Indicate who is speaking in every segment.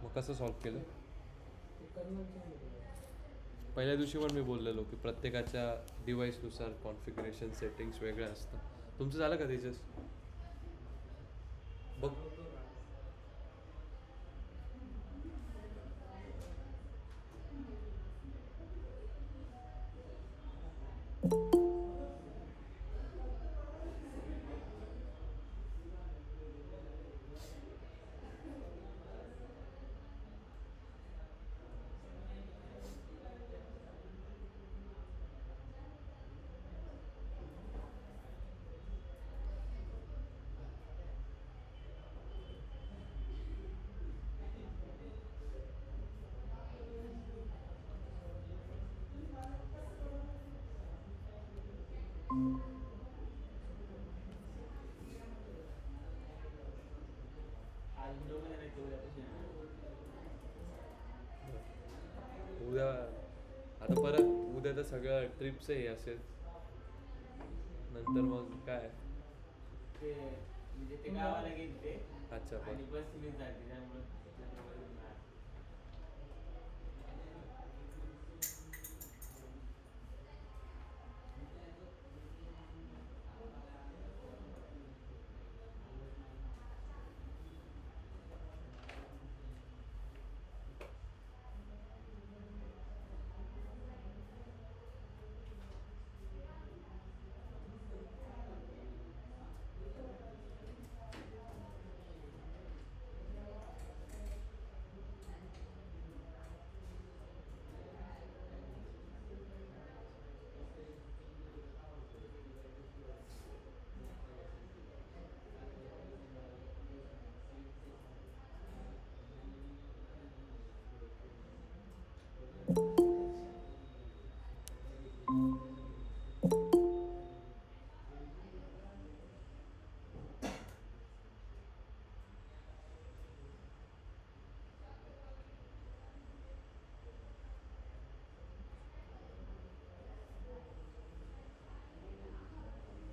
Speaker 1: मग कसं सॉल्व्ह केलं? पहिल्या दिवशी पण मी बोललेलो की प्रत्येकाच्या डिव्हाइसनुसार कॉन्फिगरेशन सेटिंग्स वेगळ्या असतात. तुमचं झालं का तेजस? बघ. उद्या आता परत उद्या तर सगळं ट्रिपचं हे असेल, नंतर मग काय?
Speaker 2: ते म्हणजे ते गावाला गेले
Speaker 1: अच्छा
Speaker 2: आणि
Speaker 1: बरं.
Speaker 2: बस मिस झाली त्यामुळे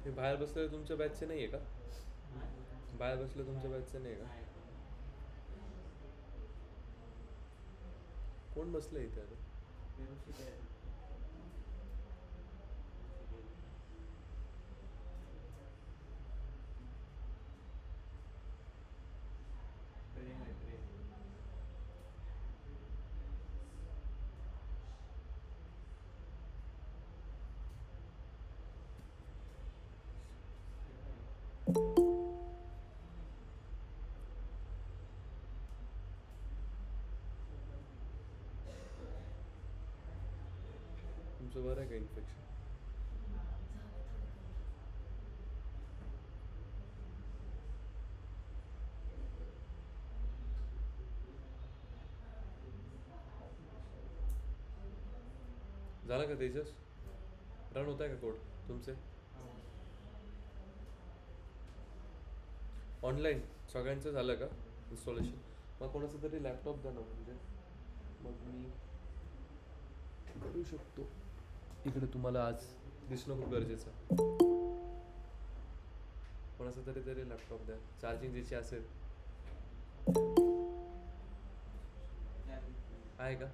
Speaker 1: हे बाहेर बसलेलं तुमच्या बॅचचे नाही आहे का? बाहेर बसलं तुमच्या बॅचचं नाही आहे का? कोण बसलं इथे आता? तुमचं बरं आहे का इन्फेक्शन? झालं का तेजस? रन होत आहे का कोड तुमचे ऑनलाईन? सगळ्यांचं झालं का इन्स्टॉलेशन? मग कोणाचं तरी लॅपटॉप द्या ना, म्हणजे मग मी करू शकतो. इकडे तुम्हाला आज दिसणं खूप गरजेचं आहे. कोणाचा तरी लॅपटॉप द्या, चार्जिंग ज्याची असेल. आहे का?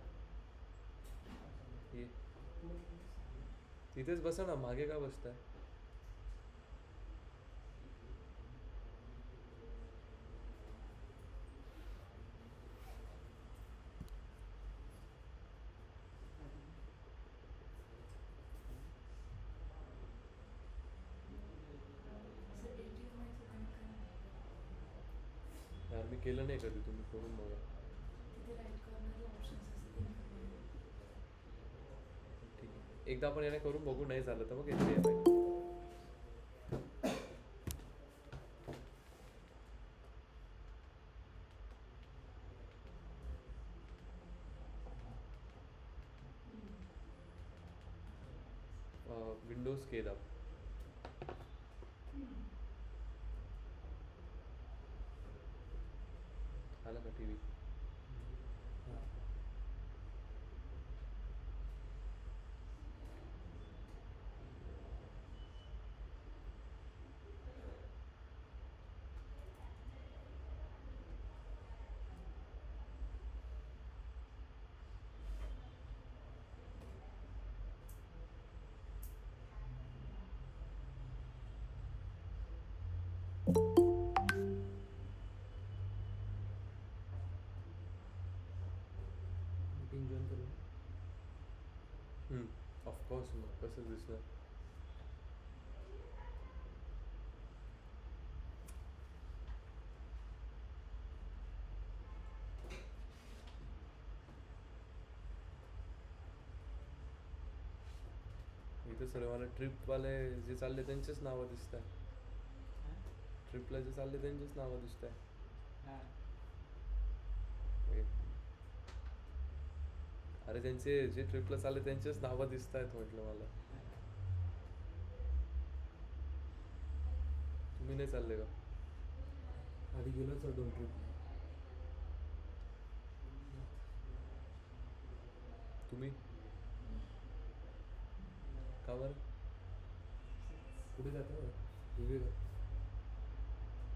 Speaker 1: ये तिथेच बसा ना, मागे का बसताय? यार मी केलं नाही कधी, तुम्ही करून बघा. ठीक आहे, एकदा आपण याने करून बघू, नाही झालं तर मग येते. विंडोज के दाब. आला का टी व्ही? ऑफकोर्स मग कसं दिसणार. इथे सर्व मला ट्रिपवाले जे चालले त्यांचेच नावं दिसत आहे. ट्रिपला जे चालले त्यांचेच नावं दिसत आहे.
Speaker 2: हा.
Speaker 1: अरे त्यांचे जे ट्रिपला चालले त्यांचेच नावं दिसत आहेत म्हटलं मला. तुम्ही नाही चालले का?
Speaker 3: आधी गेलो सर 2 ट्रिप.
Speaker 1: तुम्ही का बरं?
Speaker 3: कुठे जातो विवेक?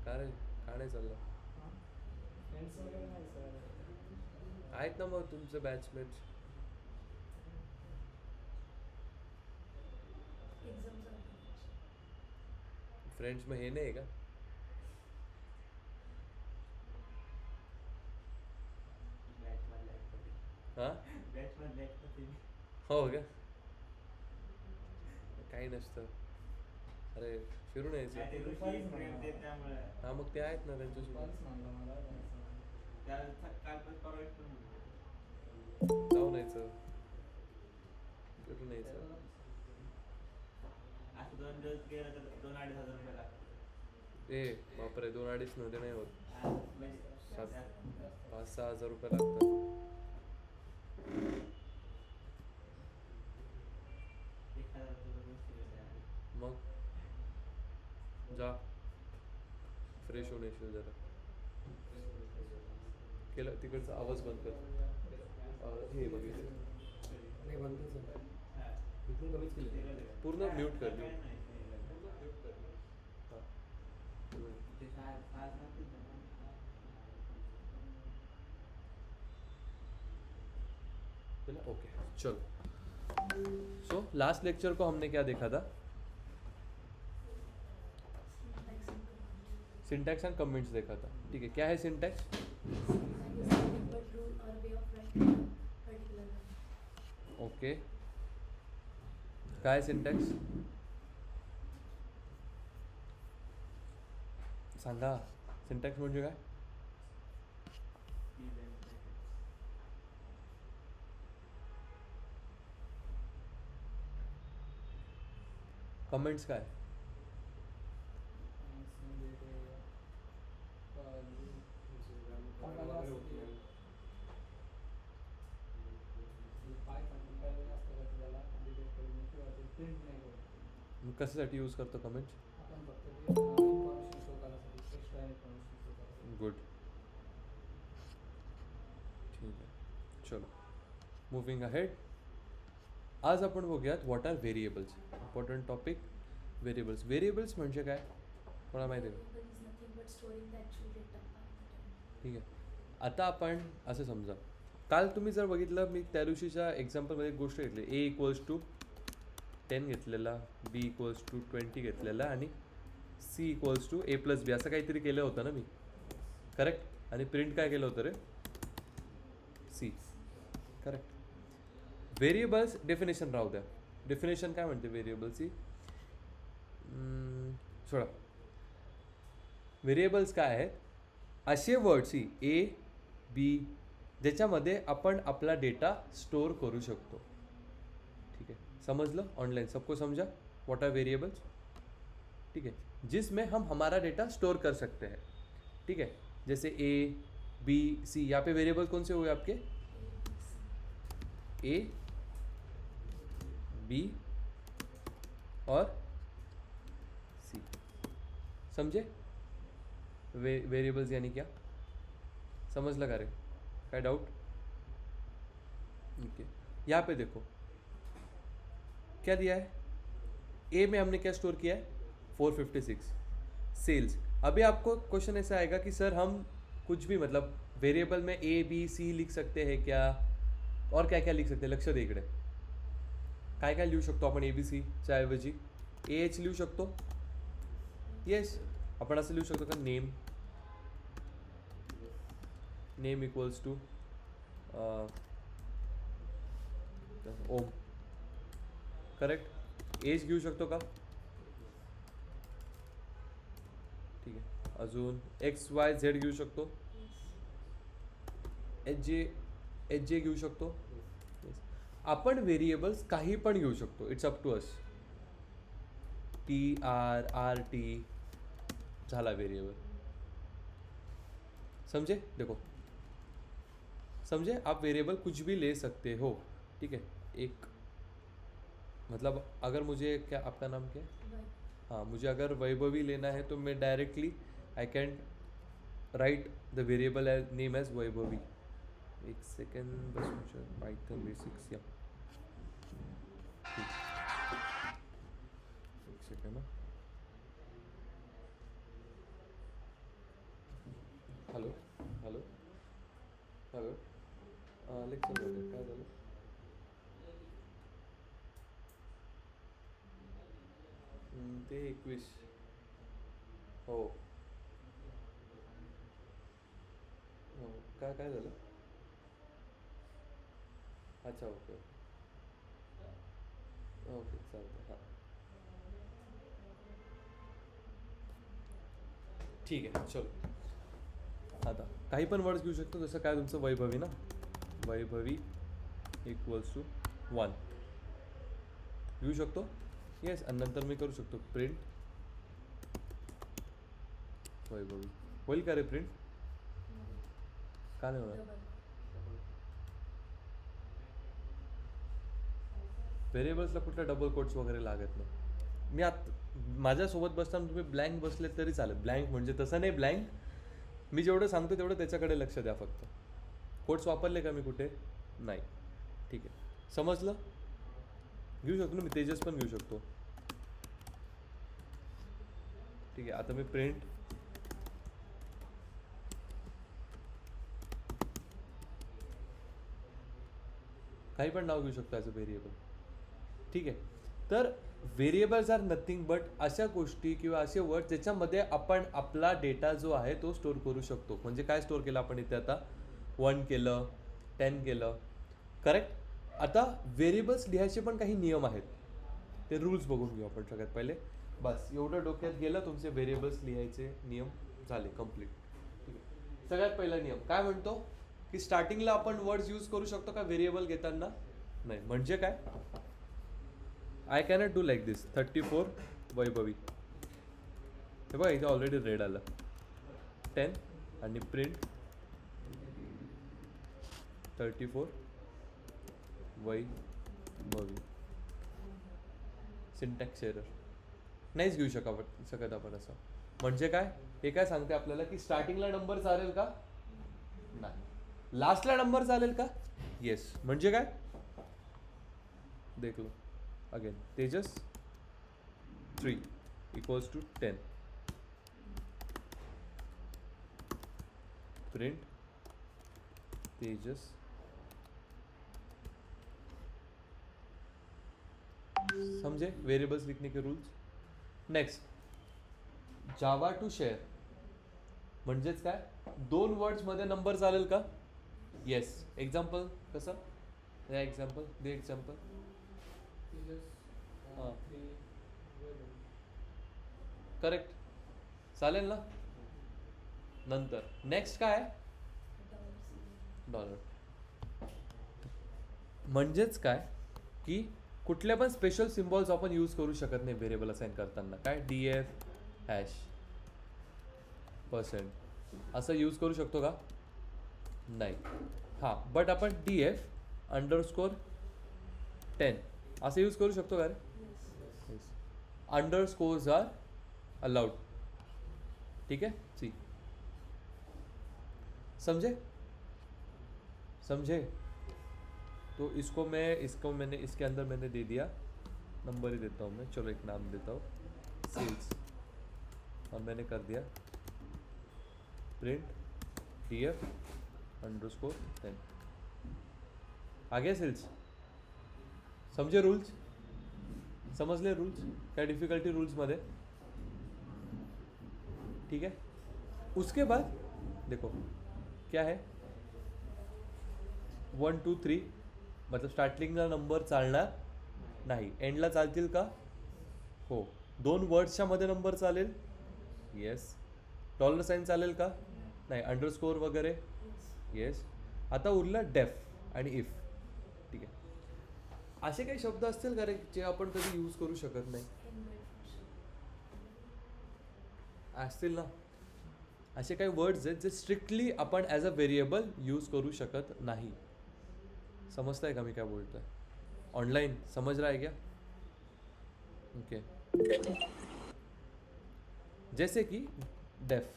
Speaker 1: का रे का नाही चाललं?
Speaker 2: फ्रेंड्स वगैरे नाही सर.
Speaker 1: आहेत ना मग तुमचे बॅचमेट्स. फ्रेंड्स मग हे नाही का?
Speaker 2: बॅच मधले आहेत का ते?
Speaker 1: हा
Speaker 2: बॅच मधले आहेत का ते?
Speaker 1: हो का? काही नसतं. अरे फिरून
Speaker 2: नाही, ते
Speaker 1: यायचं.
Speaker 2: ऋषी प्रेम ते त्यामुळे
Speaker 1: हा मग ते आहेत ना त्यांच्यासोबत.
Speaker 2: त्याला कालपासून परवा पण म्हणतो.
Speaker 1: जाऊन यायचं. फिरून यायचं.
Speaker 2: असं 2 दिवस गेलं तर 2-2.5 हजार रुपये लागतात.
Speaker 1: ए बापरे 2-2.5 मध्ये नाही होत.
Speaker 2: हा, म्हणजे
Speaker 1: 5-6 हजार रुपये लागतात.
Speaker 2: 1,000 रुपये गोष्टी वेगळ्या.
Speaker 1: मग जा फ्रेश होऊन येशील जरा. केलं तिकडचा आवाज बंद कर. हे बघितलं
Speaker 3: नाही बंदच आहे.
Speaker 2: हा.
Speaker 3: इथून कमीच केलं.
Speaker 1: पूर्ण म्यूट कर.
Speaker 2: काय
Speaker 1: म्यूट
Speaker 2: नाही.
Speaker 1: हा.
Speaker 2: ते सहा सांगतील ना.
Speaker 1: ओके चलो. सो लास्ट लेक्चर को हमने क्या देखा था? सिंटैक्स एंड कमेंट्स देखा था. ठीक है, क्या है सिंटैक्स? ओके, काय सिंटॅक्स सांगा. सिंटॅक्स म्हणजे काय? कमेंट्स काय? मग कशासाठी यूज करतो कमेंट्स? गुड, ठीक आहे. चलो मूविंग अहेड. आज आपण बघूयात what are variables. Important topic variables. Variables म्हणजे काय कोणाला माहिती आहे का? ठीक आहे. आता आपण असं समजा, काल तुम्ही जर बघितलं, मी त्या दिवशीच्या एक्झाम्पलमध्ये एक गोष्ट घेतली. ए इक्वल्स टू 10 घेतलेला, बी इक्वल्स टू 20 घेतलेला आणि C equals to A plus B असं काहीतरी केलं होतं ना मी, करेक्ट? आणि प्रिंट काय केलं होतं रे? See, correct. व्हेरिएबल्स डेफिनेशन राहू द्या. डेफिनेशन काय म्हणते व्हेरिएबल्सची? सोडा. व्हेरिएबल्स काय आहेत? असे वर्ड्स ही ए बी ज्याच्यामध्ये आपण आपला डेटा स्टोर करू शकतो. ठीक है, समझ लो? ऑनलाइन सबको समझा व्हाट आर वेरिएबल्स? ठीक है, जिसमें हम हमारा डेटा स्टोर कर सकते हैं. ठीक है, जैसे ए बी सी. यहाँ पे वेरिएबल कौन से हुए आपके? ए बी और सी. समझे? वेरिएबल्स यानी क्या? समझ लगा रे? क्या डाउट? ओके, यहाँ पे देखो क्या दिया है. ए में हमने क्या स्टोर किया है? 456 सेल्स. अभी आपको क्वेश्चन ऐसा आएगा कि सर हम कुछ भी मतलब वेरिएबल में ए बी सी लिख सकते हैं क्या, और क्या क्या लिख सकते हैं? लक्ष दे इकडे. काय काय लिहू शकतो आपण ए बी सीच्या ऐवजी? ए एच लिहू शकतो. येस, आपण असं लिहू शकतो का? नेम, नेम इक्वल्स टू शकता ओम. करेक्ट. एज घेऊ शकतो का? ठीक आहे. अजून एक्स वाय झेड घेऊ शकतो. एच जे घेऊ शकतो. Yes. आपण व्हेरिएबल्स काही पण घेऊ शकतो. It's up to us. T R R T झाला वेरिएबल. समझे? देखो समझे, आप वेरिएबल कुछ भी ले सकते हो. ठीक है. एक मतलब अगर मुझे, क्या आपका नाम क्या है? हाँ, मुझे अगर वैभवी लेना है तो मैं directly I can write the variable name as Vaibhavi. एक सेकंड बस मुझे पाइथन बेसिक्स या एक second. Hello hello hello. Lecture मध्ये काय झालं? ते 21. हो हो. काय काय झालं? अच्छा ओके ओके चालतं. हां ठीक आहे चलो. आता काही पण वर्ड्स घेऊ शकतो. जसं काय तुमचं वैभवी ना, वैभवी इक्वल्स टू 1 घेऊ शकतो. येस. आणि नंतर मी करू शकतो प्रिंट वैभवी. होईल का रे प्रिंट? का नाही होणार? व्हेरिएबल्सला कुठल्या डबल कोट्स वगैरे लागत नाही. मी माझ्यासोबत बसताना तुम्ही ब्लँक बसले तरी चालेल. ब्लँक म्हणजे तसं नाही ब्लँक. मी जेवढं सांगतो तेवढं त्याच्याकडे लक्ष द्या फक्त. कोट्स वापरले का मी कुठे? नाही. ठीक आहे. समजलं? घेऊ शकतो ना मी. तेजस पण घेऊ शकतो. ठीक आहे. आता मी प्रिंट काही पण नाव घेऊ शकतो ॲज अ व्हेरिएबल. ठीक आहे. तर व्हेरिएबल्स आर नथिंग बट अशा गोष्टी किंवा असे वर्ड ज्याच्यामध्ये आपण आपला डेटा जो आहे तो स्टोअर करू शकतो. म्हणजे काय स्टोअर केलं आपण इथे आता? 1 केलं, 10 केलं. करेक्ट. आता व्हेरिएबल्स लिहायचे पण काही नियम आहेत. ते रूल्स बघून घेऊ आपण सगळ्यात पहिले. बस एवढं डोक्यात गेलं तुमचे व्हेरिएबल्स लिहायचे नियम झाले कंप्लीट. ठीक आहे. सगळ्यात पहिला नियम काय म्हणतो की स्टार्टिंगला आपण वर्ड्स यूज करू शकतो का व्हेरिएबल घेताना? नाही. म्हणजे काय? आय कॅनॉट डू लाईक दिस. 34 वैभवी. हे बघा इथे ऑलरेडी रेड आलं. 10 आणि प्रिंट 34 वैभवी. Syntax error. नाहीच घेऊ शकत आपण असं. म्हणजे काय? हे काय सांगते आपल्याला की स्टार्टिंगला नंबर चालेल का? नाही. लास्टला नंबर चालेल का? येस. म्हणजे काय? देख लो again. Tejas 3 equals to 10. Print Tejas. समझे वेरिएबल्स लिखने के रूल्स. नेक्स्ट जावा टू शेअर. म्हणजेच काय? 2 वर्ड्स मध्ये नंबर चालेल का? येस. एक्झाम्पल कसं? या एक्झाम्पल दे. एक्झाम्पल हां करेक्ट चालेल ना. नंतर नेक्स्ट काय? डॉलर. म्हणजेच काय की कुठल्या पण स्पेशल सिम्बॉल्स आपण यूज करू शकत नाही व्हेरिएबल असाइन करताना. काय? DF हॅश % असं यूज करू शकतो का? नाही. हां बट आपण DF_10 असं यूज करू शकतो का रे? Underscores R allowed. ठीक है. सी समझे? तो मैंने इसके अंदर मैंने दे दिया. नंबर ही देता हूँ मैं. चलो एक नाम देता हूँ सेल्स. और मैंने कर दिया प्रिंट DF_10. आ गया सेल्स. समझे रूल्स? समजले रूल्स? क्या डिफिकल्टी रूल्स मध्ये? ठीक है. उसके बाद देखो क्या है 1 2 3 मतलब स्टार्टिंगला नंबर चालणार नाही, एंडला चालतील का? हो. 2 वर्ड्सच्या मध्ये नंबर चालेल? येस. डॉलर साईन चालेल का? नाही. अंडरस्कोर वगैरे? येस. आता उरलं डेफ आणि इफ. ठीक आहे. असे काही शब्द असतील का रे जे आपण कधी यूज करू शकत नाही? असतील ना. असे काही वर्ड्स आहेत जे स्ट्रिक्टली आपण ॲज अ व्हेरिएबल यूज करू शकत नाही. समजताय का मी काय बोलतोय? ऑनलाइन समझ रहा है क्या? ओके. जैसे कि डेफ,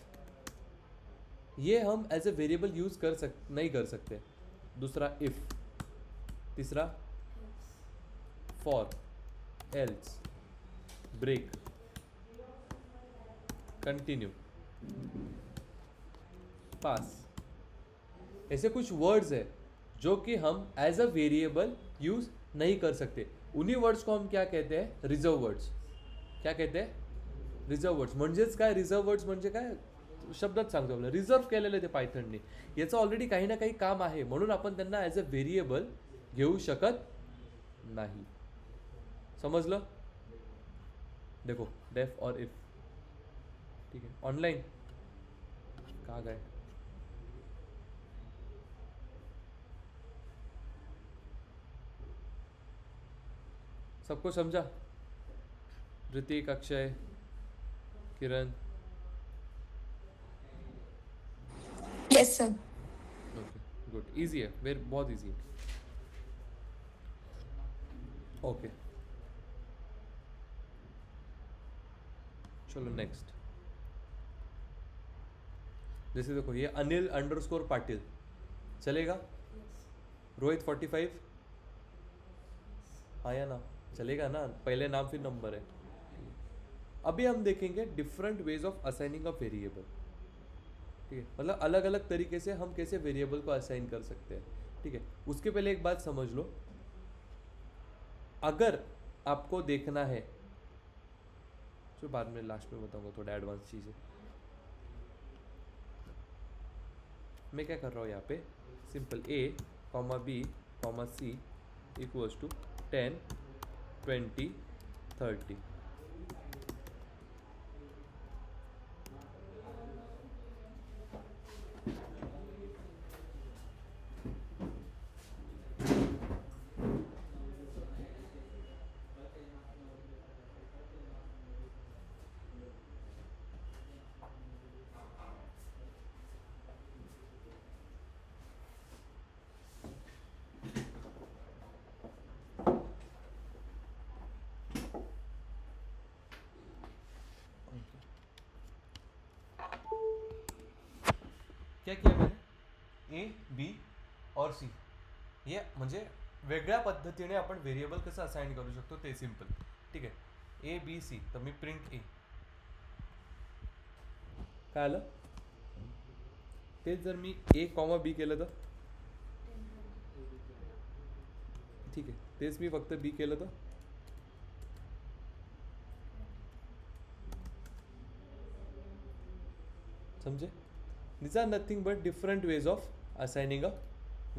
Speaker 1: ये हम एज ए वेरिएबल यूज नहीं कर सकते. दूसरा इफ, तीसरा for, else, break, continue, pass. ऐसे कुछ वर्ड्स है जो कि हम एज अ वेरिएबल यूज नहीं कर सकते. उन्हीं वर्ड्स को हम क्या कहते हैं? Reserve words. क्या कहते हैं? Reserve words. म्हणजेच काय रिझर्व वर्ड्स म्हणजे काय? शब्दात सांगतो आपल्याला, रिझर्व केलेलं ते पायथनने. याचं ऑलरेडी काही ना काही काम आहे, म्हणून आपण त्यांना ॲज अ व्हेरिएबल घेऊ शकत नाही. समजलं? देखो, डेफ और इफ. ठीक है. ऑनलाइन कहाँ गए? सबको समझा? Hrithik, Akshay, Kiran?
Speaker 4: Yes sir.
Speaker 1: Okay, good. Easy है, वेरी बहुत इजी है. ओके, चलो नेक्स्ट. जैसे देखो, ये अनिल अंडरस्कोर पाटिल चलेगा? रोहित 45 आया ना? चलेगा ना? पहले नाम फिर नंबर है. अभी हम देखेंगे different ways of assigning a variable. ठीक है, मतलब अलग अलग तरीके से हम कैसे वेरिएबल को असाइन कर सकते हैं. ठीक है. उसके पहले एक बात समझ लो, अगर आपको देखना है, जो बाद में लास्ट में बताऊंगा, थोड़ा एडवांस चीज़ें. मैं क्या कर रहा हूँ यहाँ पे? Simple A, B, C equals to 10, 20, 30. क्या किया मैंने? ए, बी और सी. हे म्हणजे वेगळ्या पद्धतीने आपण व्हेरिएबल कसं असाइन करू शकतो ते सिंपल. ठीक आहे. ए, बी, सी. तर मी प्रिंट ए. काय आलं? तेच जर मी ए कॉमा बी केलं तर? ठीक आहे. तेच मी फक्त बी केलं तर? समझे? These are nothing but different ways of assigning a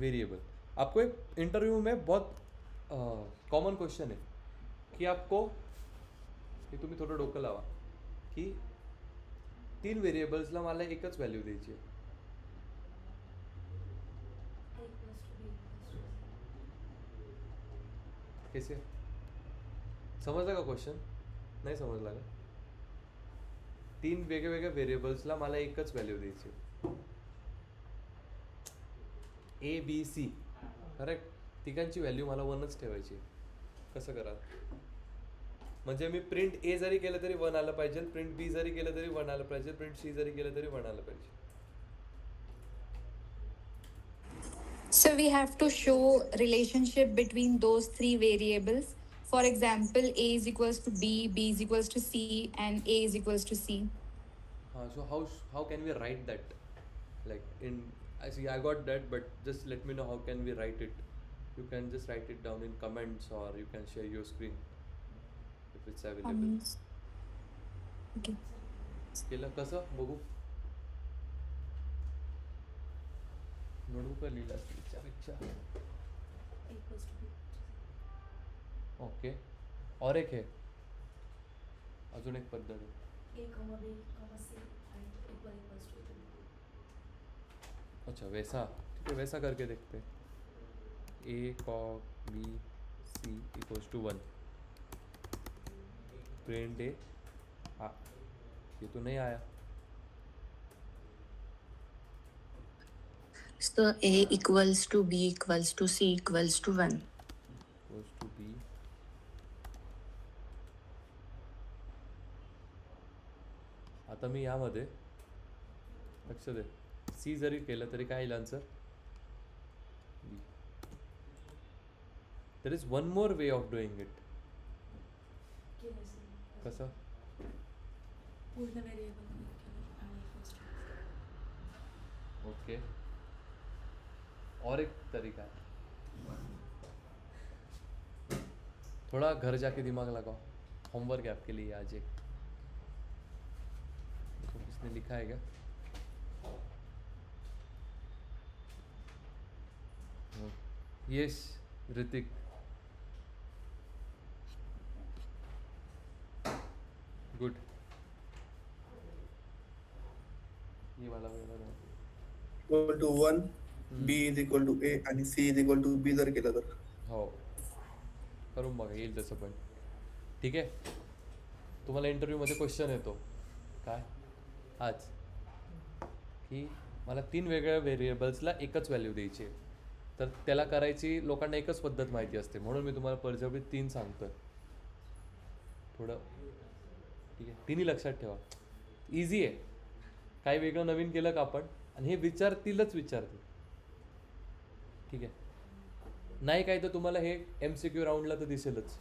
Speaker 1: variable. आपको एक इंटरव्यू में बहुत कॉमन क्वेश्चन है कि आपको, हे तुम्ही थोडं डोकं लावा, की 3 व्हेरिएबल्सला मला एकच व्हॅल्यू द्यायची आहे. कैसे? समजला का क्वेश्चन? नाही समजला का? 3 वेगवेगळ्या व्हेरिएबल्सला मला एकच व्हॅल्यू द्यायची. ए, बी, सी. करेक्ट. तिघांची व्हॅल्यू मला 1च ठेवायची. कसं करा? म्हणजे मी प्रिंट ए जरी केलं तरी 1 आलं पाहिजे, प्रिंट बी जरी केलं तरी 1 आलं पाहिजे, प्रिंट सी जरी केलं तरी 1 आलं पाहिजे.
Speaker 4: So we have to show relationship between those 3 variables. For example, A is equals to B, B is equals to C, and A is equals to C.
Speaker 1: So how can we write that? Like in, I see, I got that, but just let me know how can we write it. You can just write it down in comments, or you can share your screen if it's available.
Speaker 4: Okay.
Speaker 1: केलं कसं बघू? Notebook लिहिलं त्याच्यापेक्षा
Speaker 5: equals to b.
Speaker 1: Okay और एक है अजून एक पद्धत आहे
Speaker 5: A comma b comma c and equals to 3.
Speaker 1: अच्छा वैसा ठीक है वैसा करके देखते हैं ए कॉक B C equals to 1 print A ये तो नहीं आया
Speaker 6: So A equals to B equals to C equals to 1.
Speaker 1: Equals to B आता मी यामध्ये लक्ष दे सी जरी केलं तरी काय येईल answer be there is one more way of doing it
Speaker 5: केलं असेल.
Speaker 1: कसं
Speaker 5: पूर्ण व्हेरिएबल केलं आणि equals to.
Speaker 1: ओके और एक तरीका है थोड़ा घर जाके दिमाग लगाओ होमवर्क है आपके लिए आज एक देखो किसने लिखा है क्या यस ऋतिक गुड ये वाला
Speaker 7: equal to 1 B is equal to A आणि C is equal to B जर केलं तर
Speaker 1: हो करून बघा येईल तसं पण ठीक आहे तुम्हाला इंटरव्ह्यूमध्ये क्वेश्चन येतो काय आज की मला 3 वेगळ्या व्हेरिएबल्सला एकच व्हॅल्यू द्यायची आहे तर त्याला करायची लोकांना एकच पद्धत माहिती असते म्हणून मी तुम्हाला परजबरीत 3 सांगतोय थोडं ठीक आहे तिन्ही लक्षात ठेवा इझी आहे काही वेगळं नवीन केलं का आपण आणि हे विचारतीलच विचारतील ठीक आहे नाही काय तर तुम्हाला हे MCQ राऊंडला तर दिसेलच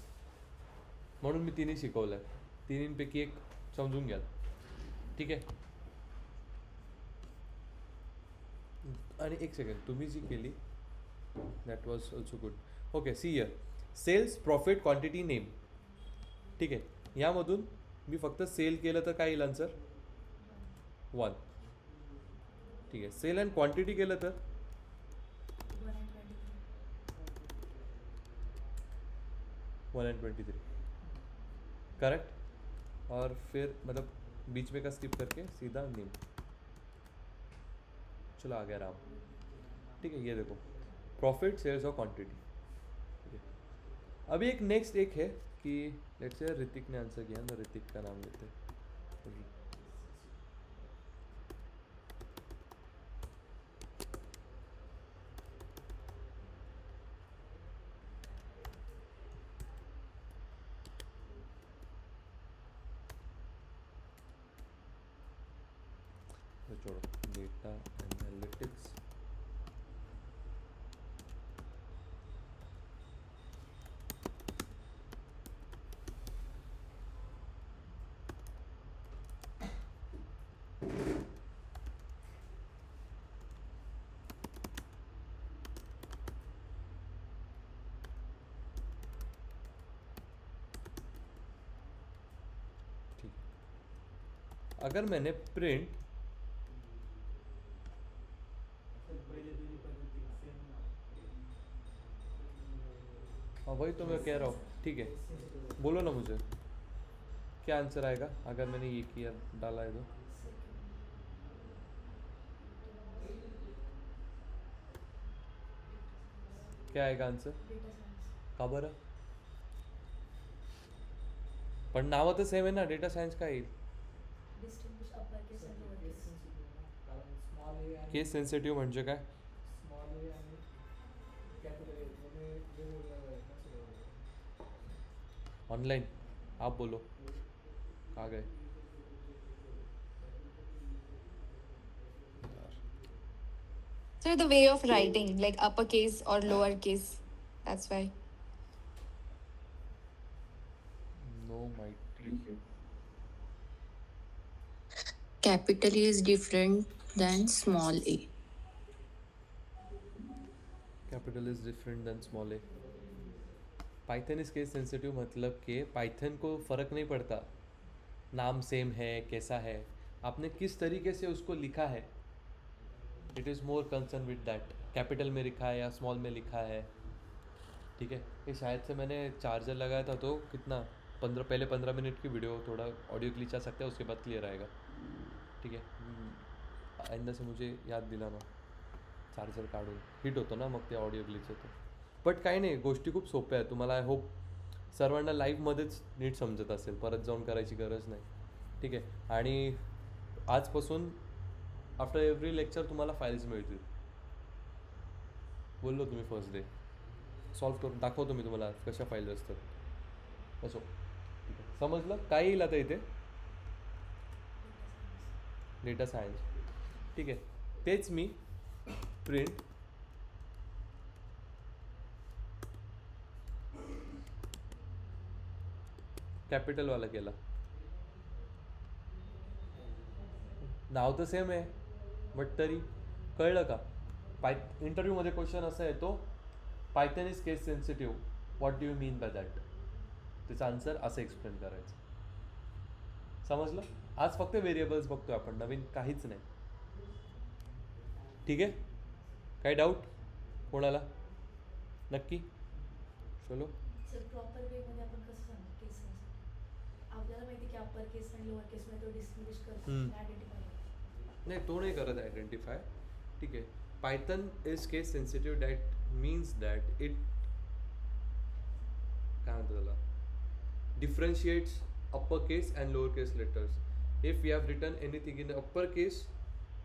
Speaker 1: म्हणून मी तिन्ही शिकवलं आहे तिन्हींपैकी एक समजून घ्या ठीक आहे आणि एक सेकंड तुम्ही जी केली that was also good okay see year sales profit quantity name ठीक आहे यामधून मी फक्त सेल केलं तर काय येईल आन्सर 1 ठीक आहे सेल अँड क्वांटिटी केलं तर
Speaker 5: 1 and 23.
Speaker 1: 1 and 23 करेक्ट और फिर मतलब बीच में का स्किप करके सीधा नेम चलो आ गया राम ठीक है ये देखो प्रॉफिट सेल्स और क्वांटिटी ठीक है अभी एक नेक्स्ट एक है कि लेट्स से ऋतिक ने आंसर किया ना ऋतिक का नाम लेते हैं तो छोड़ो डेटा एनालिटिक्स ठीक है अगर मैंने प्रिंट
Speaker 2: पहिले दोन्ही पद्धती सेम
Speaker 1: हाँ वही तो मैं कह रहा हूँ ठीक है बोलो ना मुझे क्या आंसर आएगा अगर मैंने ये किया डाला है तो क्या आएगा आंसर
Speaker 5: Data science.
Speaker 1: का बरं पण नावं तर सेम आहे ना डेटा सायन्स काय येईल
Speaker 5: Distinguish uppercase and lowercase.
Speaker 3: कारण स्मॉल ए आणि
Speaker 1: केस सेन्सिटिव्ह म्हणजे काय
Speaker 3: स्मॉल ए आणि कॅपिटल ए मध्ये वेगवेगळं नसतं.
Speaker 1: ऑनलाइन आप बोलो आ गए
Speaker 4: So the way of writing, like uppercase or lowercase, that's why.
Speaker 1: No might
Speaker 6: Capital A is different than small a.
Speaker 1: Capital is different than small a Python is case sensitive मतलब कि Python को फ़र्क नहीं पड़ता नाम same है कैसा है आपने किस तरीके से उसको लिखा है इट इज़ मोर कंसर्न विद दैट कैपिटल में लिखा है या स्मॉल में लिखा है ठीक है, ये शायद से मैंने चार्जर लगाया था तो कितना 15 मिनट की वीडियो, थोड़ा ऑडियो ग्लिच आ सकता है, उसके बाद क्लियर आएगा. ठीक आहे. आयंदा से मुझे याद दिलाना चार्जर काढून, हिट होतं ना मग ते ऑडिओ ग्लिच होतं. बट काही नाही, गोष्टी खूप सोप्या आहेत. तुम्हाला आय होप सर्वांना लाईव्हमध्येच नीट समजत असेल, परत जाऊन करायची गरज नाही. ठीक आहे. आणि आजपासून आफ्टर एव्हरी लेक्चर तुम्हाला फाईल्स मिळतील. बोललो तुम्ही फर्स्ट डे सॉल्व्ह करून दाखवतो मी तुम्हाला कशा फाईल असतात. असो, ठीक आहे. समजलं काय येईल आता इथे? Data science. ठीक आहे. तेच मी प्रिंट कॅपिटलवाला केला. नाव तर सेम आहे बट तरी कळलं का? इंटरव्ह्यूमध्ये क्वेश्चन असा येतो, Python is case sensitive, what do you mean by that. त्याचा आन्सर असं एक्सप्लेन करायचं. समजलं? आज फक्त व्हेरिएबल्स बघतोय आपण, नवीन काहीच नाही. ठीक आहे. काही डाऊट कोणाला? नक्की चलो.
Speaker 5: सर प्रॉपर वेमध्ये आपण कसं सांगतो केस आपल्याला माहिती की अप्पर केस आणि लोअर केसमध्ये तो डिस्टिंग्विश करतो, आयडेंटिफाय करतो.
Speaker 1: नाही, तो नाही करत आयडेंटिफाय. ठीक आहे. Python is case sensitive, that means that it काय म्हणतो त्याला, differentiates upper case and lower case letters. If you have written anything in upper case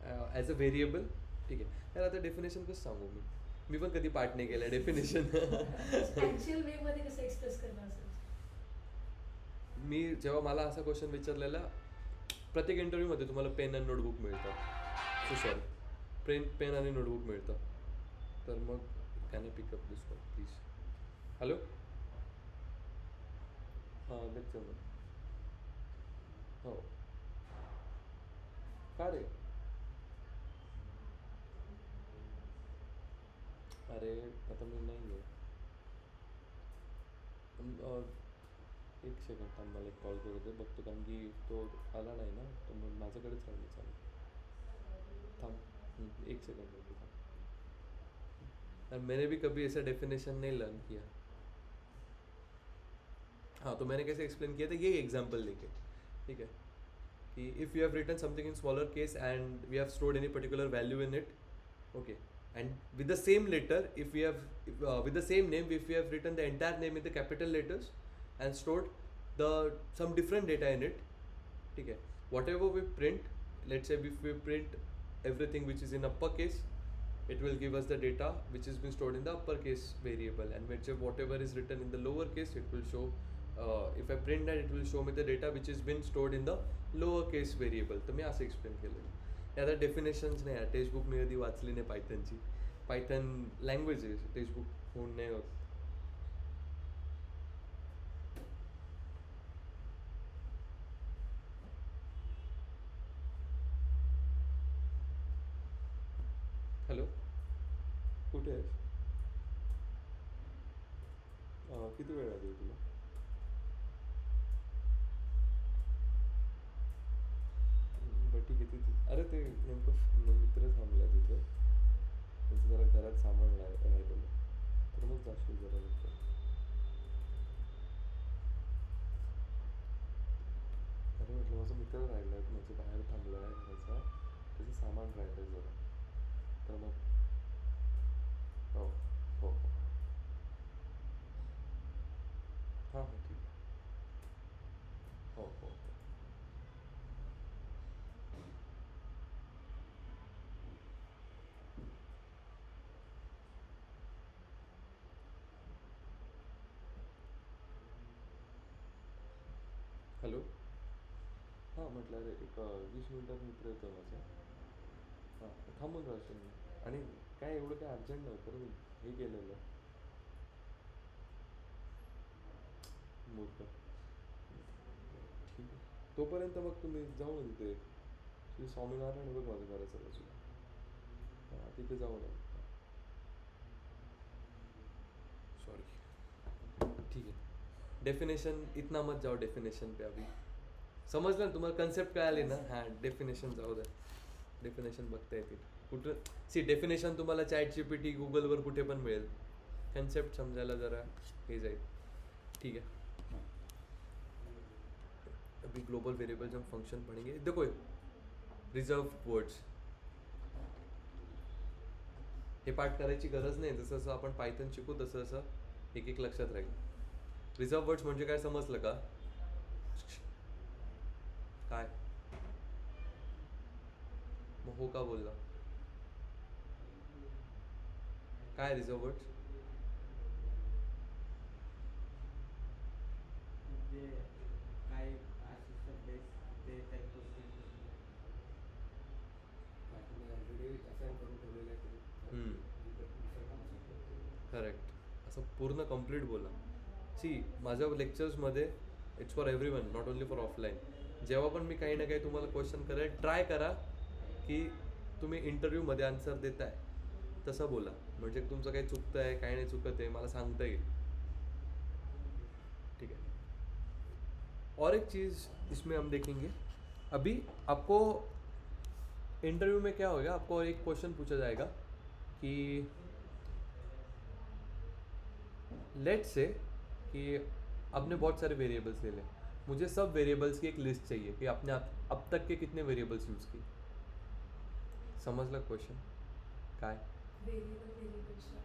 Speaker 1: as a variable. ठीक आहे. तर आता डेफिनेशन कसं सांगू मी पण कधी पाठ नाही केलं डेफिनेशन.
Speaker 5: ऍक्च्युअल वे मध्ये कसं एक्सप्रेस करणार असेल?
Speaker 1: मी जेव्हा मला असा क्वेश्चन विचारलेला, प्रत्येक इंटरव्ह्यूमध्ये तुम्हाला पेन अँड नोटबुक मिळतं. सॉरी, पेन आणि नोटबुक मिळतं. तर मग can you pick up this one please? Hello. हां, लेक्चर. हो. का रे? अरे आता मी नाही आहे. एक सेकंड थांब, मला एक कॉल करू दे, बघतो. कारण की तो आला नाही ना, तर मग माझ्याकडेच राहिलं. चालेल, थांब एक सेकंड बघतो. थांब. मैंने भी कभी ऐसा डेफिनेशन नहीं लर्न किया. हाँ, तो मैंने कैसे एक्सप्लेन किया था, ये एग्जाम्पल लेके. ठीक है, कि if you have written something in smaller case and we have stored any particular value in it. Okay. And with the same letter, if we have with the same name, if we have written the entire name in the capital letters and stored some different data in it, okay, whatever we print, let's say if we print everything which is in uppercase, it will give us the data which has been stored in the uppercase variable, and whatever is written in the lowercase, it will show. If I print that, it will show me the data which has been stored in the lowercase variable. तर मी असं explain केलं. आता definitions नाही आहे. Textbook मी कधी वाचली नाही पायथनची. Python language आहे, टेक्स्टबुक होऊन नाही होत. हॅलो, कुठे आहेस? किती वेळ लागेल तुला? बरं ठीक आहे. तिथे अरे ते नेमकं मित्र थांबला तिथे, त्यांचं जरा घरात सामान राहिलेलं, तर मग जाशील जरा नंतर. अरे म्हटलं माझा मित्र राहिला आहे, म्हणजे बाहेर थांबला आहे घराचा, त्याचं सामान राहिलं आहे जरा, तर मग हो हो हो हां हां ठीक आहे. हो हो हो. हॅलो. हां म्हटलं अरे एक 20 मिनिटात मित्र येतो माझा. हां, थांबून राहशील मी. आणि काय एवढं काय अर्जंट नव्हतं रे, मी हे केलेलं मूर्ख. ठीक आहे. तोपर्यंत मग तुम्ही जाऊ ना तिथे, श्री स्वामीनारायण बघ माझं घराच्या बाजूला. हां, तिथे जाऊ ना. सॉरी. ठीक आहे. डेफिनेशन इतना मत जाओ डेफिनेशन पे अभी. समजलं ना तुम्हाला, कन्सेप्ट कळाली ना? हां, डेफिनेशन जाऊ द्या. डेफिनेशन बघता येतील कुठं. सी डेफिनेशन तुम्हाला चॅट GPT गुगलवर कुठे पण मिळेल. कन्सेप्ट समजायला जरा हे जाईल. ठीक है, अभी ग्लोबल वेरिएबल्स हम फंक्शन पढ़ेंगे. देखो रिझर्व वर्ड्स हे पाठ करायची गरज नाही. जसं जसं आपण पायथन शिकू तसं तसं एक एक लक्षात राहील. रिझर्व वर्ड्स म्हणजे काय समजलं का? काय मग हो का बोलला? काय रिझर्व वर्ड्स?
Speaker 2: म्हणजे काय असे शब्द आहेत, ते त्या गोष्टी
Speaker 1: करेक्ट. असं पूर्ण कम्प्लीट बोला. सी माझ्या लेक्चर्समध्ये it's for every one, not only for offline. जेव्हा पण मी काही ना काही तुम्हाला क्वेश्चन करायला ट्राय करा की तुम्ही इंटरव्ह्यूमध्ये आन्सर देताय तसं बोला. म्हणजे तुमचं काही चुकतं आहे, काही नाही चुकत आहे, मला सांगता येईल. ठीक है. और एक चीज़ इसमें हम देखेंगे. अभी आपको इंटरव्यू में क्या होगा, आपको एक क्वेश्चन पूछा जाएगा कि लेट से कि आपने बहुत सारे वेरिएबल्स ले लें, मुझे सब वेरिएबल्स की एक लिस्ट चाहिए कि आपने अब तक के कितने वेरिएबल्स यूज़ किए. समजलं क्वेश्चन काय?
Speaker 5: व्हेरिएबलच्या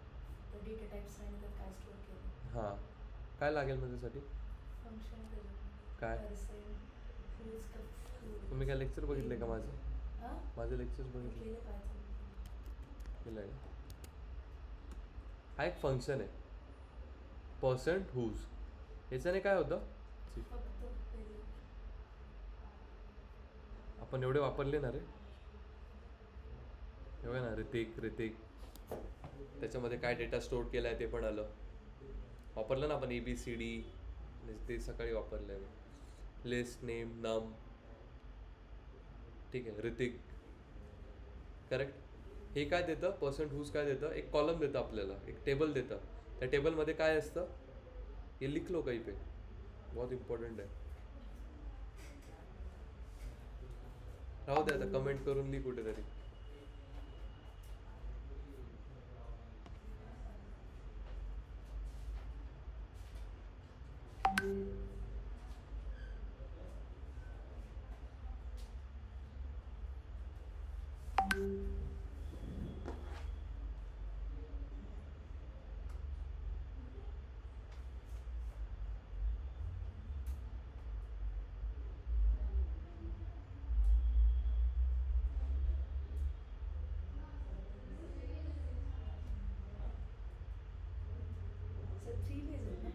Speaker 5: डेटा टाईप्स आणि त्यात काय स्टोअर केलं,
Speaker 1: हां, काय लागेल माझ्यासाठी?
Speaker 5: फंक्शन
Speaker 1: काय? तुम्ही काय लेक्चर बघितले का माझे? माझे लेक्चर्स बघितले
Speaker 5: केले पाहिजे.
Speaker 1: केलं आहे. हा एक फंक्शन आहे पर्सेंट हुज. याच्याने काय होतं?
Speaker 5: फक्त
Speaker 1: आपण एवढे वापरले ना रे, एवढे ना ऋतिक त्याच्यामध्ये काय डेटा स्टोअर केला आहे ते पण आलं. वापरलं ना आपण ABCD, ते सकाळी वापरलं आहे. लिस्ट, नेम, नम. ठीक आहे, ऋतिक. करेक्ट. हे काय देतं? पर्सेंट हुज काय देतं? एक कॉलम देतं आपल्याला, एक टेबल देतं. त्या टेबलमध्ये काय असतं हे लिख लो काही पे, बहुत इम्पॉर्टंट आहे. राहू दे आता, कमेंट करून लिह कुठेतरी.
Speaker 5: सर 3 वेज आहेत ना.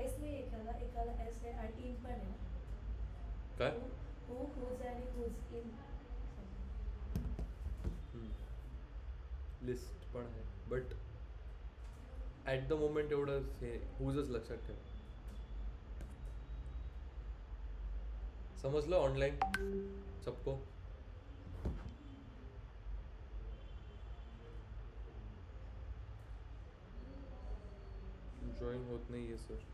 Speaker 5: एस नाही, एकाला एस आहे आणि इन पण आहे ना.
Speaker 1: काय?
Speaker 5: हुज आणि हुज इन.
Speaker 1: लिस्ट पण आहे, बट ॲट द मोमेंट एवढं हे हुजच लक्षात ठेवा. समजलं ऑनलाईन सबको? जॉईन होत नाही आहे सर.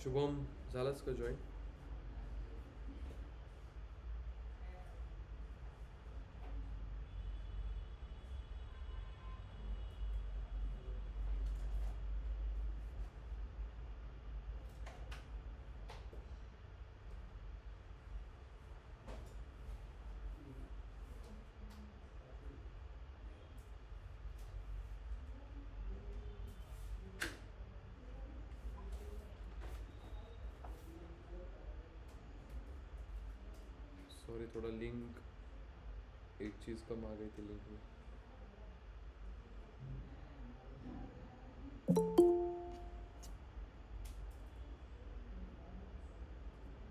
Speaker 1: शुभम झालाच का जॉईन? सॉरी, थोड़ा लिंक एक चीज़ कम आ गई थी लिंक में.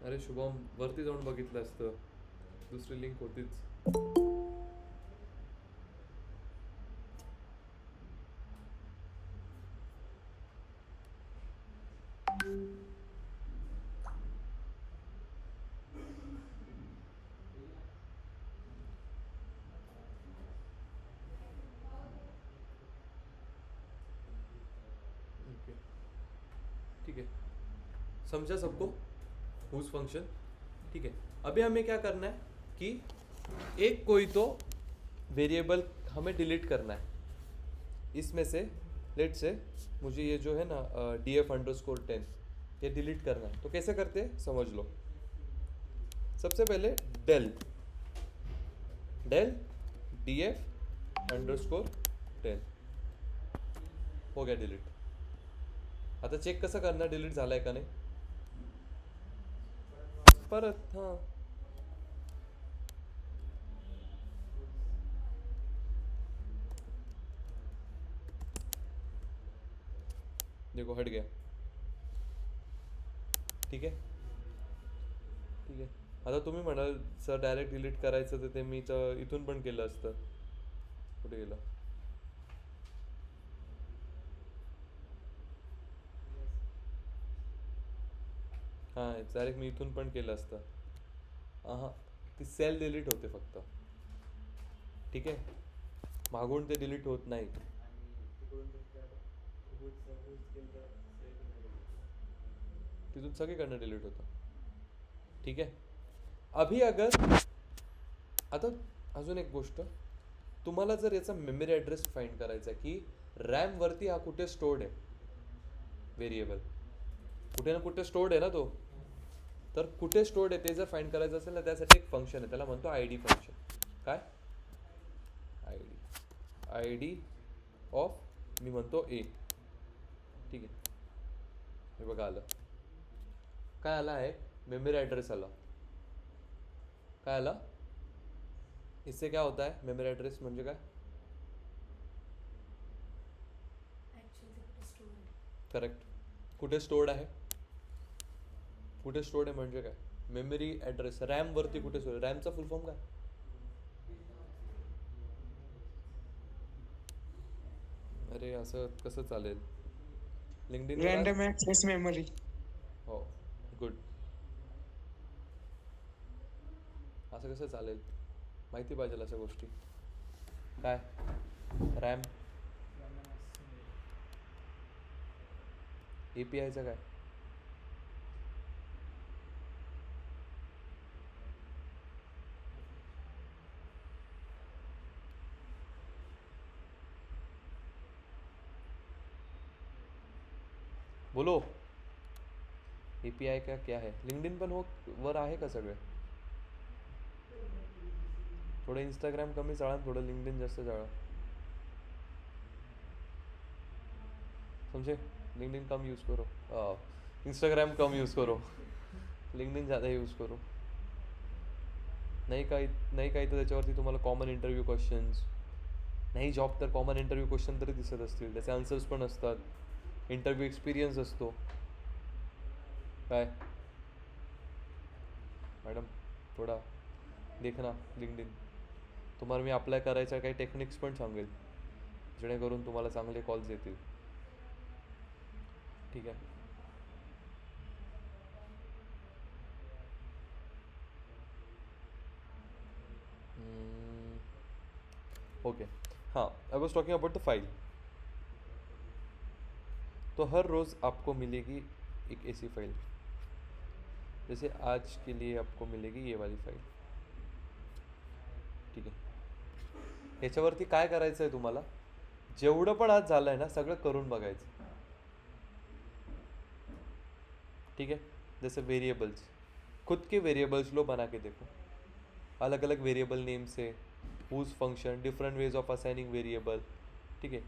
Speaker 1: अरे शुभम, वरती जाऊन बघितलं असतं, दुसरी लिंक होतीच. ओके. समझा सबको whose फंक्शन? ठीक है, अभी हमें क्या करना है कि एक कोई तो वेरिएबल हमें डिलीट करना है इसमें से। लेट से मुझे ये जो है ना df_10 ये डिलीट करना है, तो कैसे करते हैं समझ लो। सबसे पहले डेल df_10 हो गया डिलीट। आता चेक कसं करणार डिलीट झालाय का नाही परत। हां देखो हट गया। ठीक आहे ठीक आहे, आता तुम्ही म्हणाल सर डायरेक्ट डिलीट करायचं तर ते मी तर इथून पण केलं असतं। कुठे गेलं? हां डायरेक्ट मी इथून पण केलं असतं। हां ती सेल डिलीट होते फक्त। ठीक आहे, मागून ते डिलीट होत नाही। तिथून सगळीकडनं डिलीट होतं। ठीक आहे, अभी अगर आता अजून एक गोष्ट, तुम्हाला जर याचा मेमरी ॲड्रेस फाइंड करायचा आहे की रॅम वरती हा कुठे स्टोर्ड आहे व्हेरिएबल, कुठे ना कुठे स्टोर्ड आहे ना तो, तर कुठे स्टोर्ड आहे ते जर फाइंड करायचं असेल ना त्यासाठी एक फंक्शन आहे, त्याला म्हणतो आय डी फंक्शन। काय आय डी ऑफ मी म्हणतो ए। ठीक आहे, हे बघा आलं काय आला आहे मेमरी एड्रेस आला। काय आला? इससे क्या होता है मेमरी एड्रेस म्हणजे काय?
Speaker 5: ॲक्च्युअली कुठे स्टोर आहे
Speaker 1: करेक्ट, कुठे स्टोर्ड आहे? कुठे स्टोर्ड आहे म्हणजे काय? मेमरी ॲड्रेस रॅम वरती कुठे स्टोर? रॅमचा फुल फॉर्म काय? अरे असं कसं चालेल? LinkedIn
Speaker 8: random access memory.
Speaker 1: हो गुड, असं कसं चालेल? माहिती पाहिजे अशा गोष्टी। काय रॅम APIचं काय? बोलो API का क्या है? लिंक्डइन पण हो वर आहे का सगळे? थोडं इंस्टाग्राम कमी चाळा, थोडं लिंक्डइन जास्त चाळा। समझे? लिंक्डइन कम यूज़ करो, इंस्टाग्राम कम यूज़ करो, लिंक्डइन ज़्यादा यूज़ करो। नाही काही तर त्याच्यावरती तुम्हाला कॉमन इंटरव्ह्यू क्वेश्चन्स, नाही जॉब तर कॉमन इंटरव्ह्यू क्वेश्चन तरी दिसत असतील, त्याचे आन्सर्स पण असतात, इंटरव्ह्यू एक्सपिरियन्स असतो। काय मॅडम थोडा देखना लिंक्डइन, तुम्हाला मी अप्लाय करायच्या काही टेक्निक्स पण सांगेल जेणेकरून तुम्हाला चांगले कॉल्स येतील। ठीक आहे, ओके। हाँ, I was talking about the file. तो हर रोज़ आपको मिलेगी एक ऐसी फाइल, जैसे आज के लिए आपको मिलेगी ये वाली फाइल। ठीक आहे, याच्यावरती काय करायचं आहे तुम्हाला? जेवढं पण आज झालं आहे ना सगळं करून बघायचं। ठीक है, जैसे वेरिएबल्स, खुद के वेरिएबल्स लो बना के देखो, अलग अलग variable name say, whose function, different ways of assigning variable. ठीक है,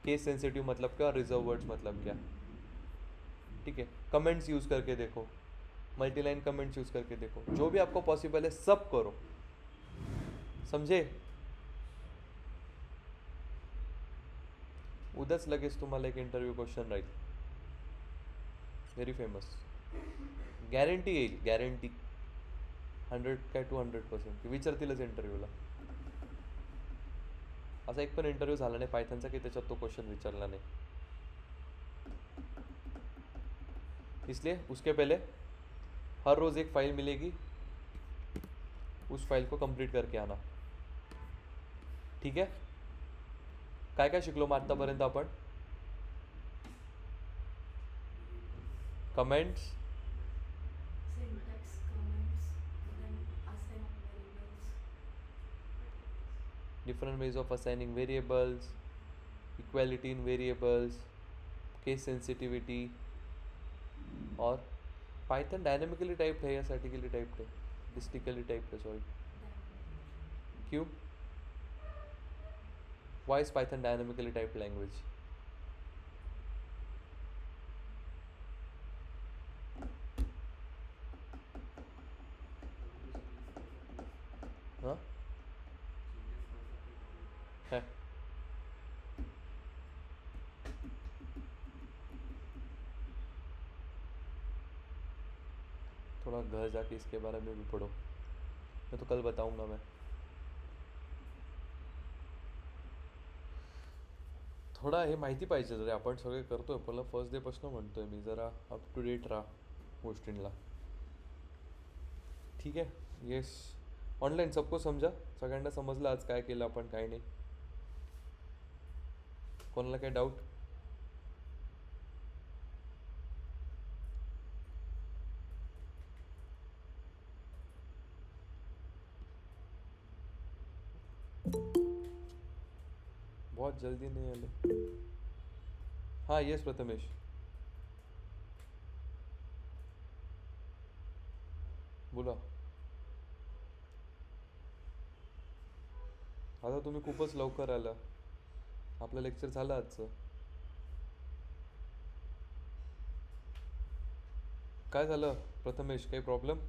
Speaker 1: केस सेंसिटिव मतलब क्या, रिजर्व वर्ड्स मतलब क्या। ठीक है, कमेंट्स यूज़ करके देखो, मल्टीलाइन कमेंट्स यूज़ करके देखो, जो भी आपको पॉसिबल है सब करो। समझे? उद्याच लगेच तुम्हाला एक इंटरव्ह्यू क्वेश्चन राहील, व्हेरी फेमस, गॅरंटी येईल, गॅरंटी 100 काय 200% विचारतीलच इंटरव्ह्यूला। असा एक पण इंटरव्ह्यू झाला नाही पायथनचा की त्याच्यात तो क्वेश्चन विचारला नाही। इसलिए उसके पहले हर रोज एक फाइल मिलेगी, उस फाइल को कंप्लीट करके आना। ठीक है, काय काय शिकलो मग आतापर्यंत आपण? Comments, different ways of assigning variables, equality in variables, case sensitivity, और पाइथन डायनेमिकली टाइप्ड है या स्टैटिकली टाइप्ड है? डिस्टिकली टाइप्ड है, सॉरी. क्यों? Why is Python dynamically typed language? हाँ है. थोड़ा घर जाके इसके बारे में भी पढ़ो. मैं तो कल बताऊंगा मैं. थोडा हे माहिती पाहिजे रे. आपण सगळे करतोय. पहिला फर्स्ट डे पासून म्हणतोय मी, जरा अप टू डेट राहा गोष्टींना. ठीक आहे. येस. ऑनलाईन सबको समजा. सगळ्यांना समजलं आज काय केलं आपण, काय नाही. कोणाला काय डाऊट? बहुत जल्दी नहीं आले. हाँ येस प्रथमेश. बोला. आता तुम्ही खूपच लवकर आला. आपलं लेक्चर झालं आजचं. काय झालं प्रथमेश? काही problem?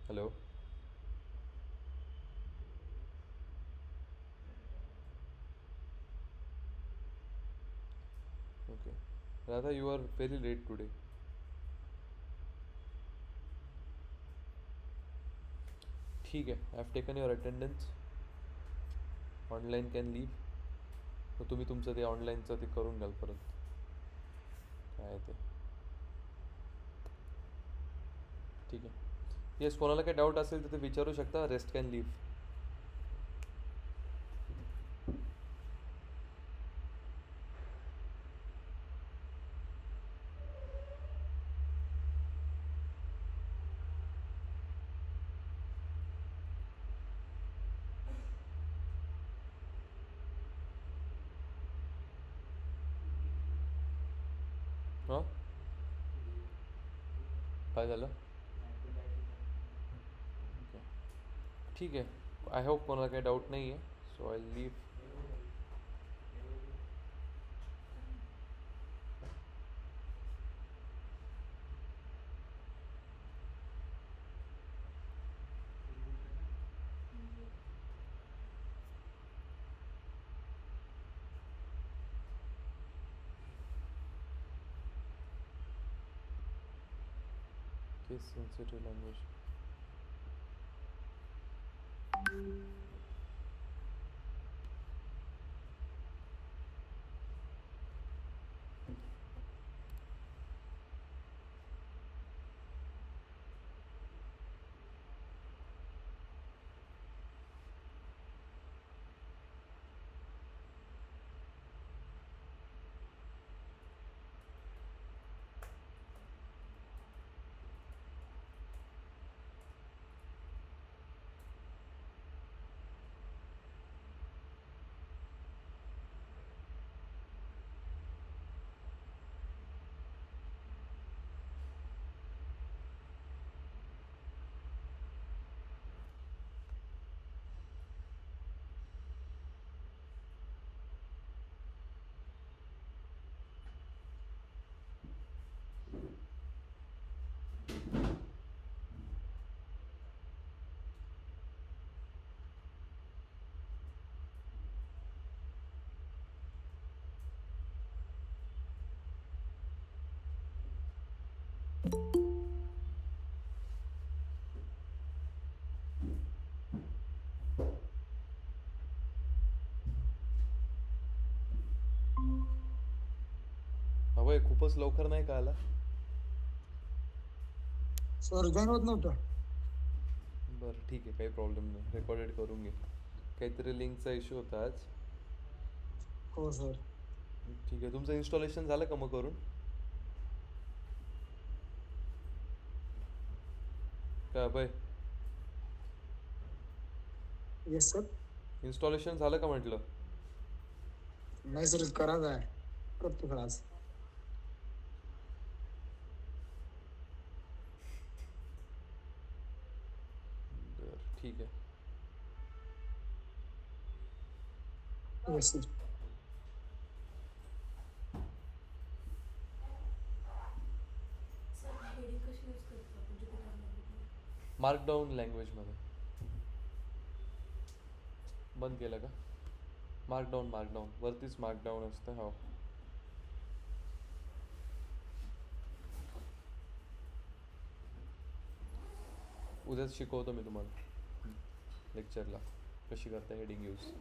Speaker 1: Hello. Okay. Radha, you are very late today. ठीक आहे. I have taken your attendance. Online can leave. तर तुम्ही तुमचं ते ऑनलाईनचं ते करून घ्याल परत, काय ते. ठीक आहे. येस, कोणाला काही डाऊट असेल तर ते विचारू शकता. Rest can leave. हां काय झालं? ठीक आहे. आय होप कोणाला काही डाऊट नाही आहे. So I leave. Case sensitive language. Abhay, खूपच लवकर नाही का आला?
Speaker 3: सर जॉईन होत नव्हतं.
Speaker 1: बरं ठीक आहे, काही प्रॉब्लेम नाही. रेकॉर्डेड करून घे. काहीतरी लिंकचा इश्यू होता आज.
Speaker 3: हो सर.
Speaker 1: ठीक आहे. तुमचं इन्स्टॉलेशन झालं का मग करून? काय अभय
Speaker 3: येस सर.
Speaker 1: इन्स्टॉलेशन झालं का म्हटलं?
Speaker 3: नाही सर, करायचं आहे. करतो सर आज.
Speaker 1: बरं ठीक आहे.
Speaker 3: Yes sir.
Speaker 5: सर हेडिंग कशी यूज करतो आपण जुपिटरमध्ये?
Speaker 1: मार्कडाऊन लँग्वेजमध्ये. बंद केलं का? मार्कडाऊन वरतीच मार्कडाऊन असतं. हो उद्याच शिकवतो मी तुम्हाला लेक्चरला कशी करता हेडिंग यूज.